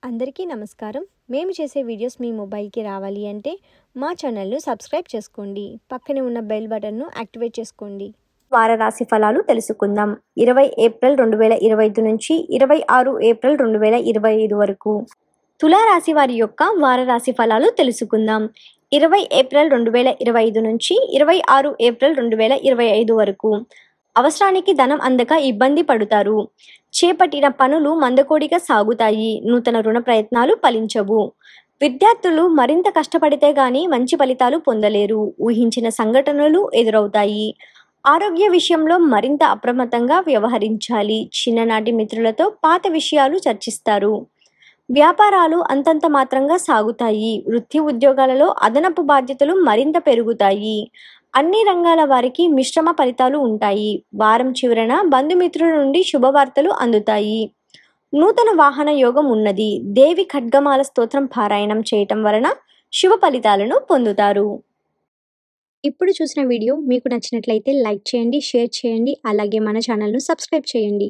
అందరికీ నమస్కారం. మేము చేసే వీడియోస్ మీ మొబైల్కి రావాలి అంటే మా ఛానల్ను సబ్స్క్రైబ్ చేసుకోండి. పక్కనే ఉన్న బెల్ బటన్ను యాక్టివేట్ చేసుకోండి. వార రాశి ఫలాలు తెలుసుకుందాం. 20 ఏప్రిల్ 2025 నుంచి 26 ఏప్రిల్ 2025 వరకు తులారాశి వారి యొక్క వార రాశి ఫలాలు తెలుసుకుందాం. 20 ఏప్రిల్ 2025 నుంచి 26 ఏప్రిల్ 2025 వరకు అవసరానికి ధనం అందక ఇబ్బంది పడుతారు. చేపట్టిన పనులు మందకోడిగా సాగుతాయి. నూతన రుణ ప్రయత్నాలు ఫలించవు. విద్యార్థులు మరింత కష్టపడితే గాని మంచి ఫలితాలు పొందలేరు. ఊహించిన సంఘటనలు ఎదురవుతాయి. ఆరోగ్య విషయంలో మరింత అప్రమత్తంగా వ్యవహరించాలి. చిన్ననాటి మిత్రులతో పాత విషయాలు చర్చిస్తారు. వ్యాపారాలు అంతంత మాత్రంగా సాగుతాయి. వృత్తి ఉద్యోగాలలో అదనపు బాధ్యతలు మరింత పెరుగుతాయి. అన్ని రంగాల వారికి మిశ్రమ ఫలితాలు ఉంటాయి. వారం చివరన బంధుమిత్రుల నుండి శుభవార్తలు అందుతాయి. నూతన వాహన యోగం ఉన్నది. దేవి ఖడ్గమాల స్తోత్రం పారాయణం చేయటం వలన శుభ ఫలితాలను పొందుతారు. ఇప్పుడు చూసిన వీడియో మీకు నచ్చినట్లయితే లైక్ చేయండి, షేర్ చేయండి, అలాగే మన ఛానల్ను సబ్స్క్రైబ్ చేయండి.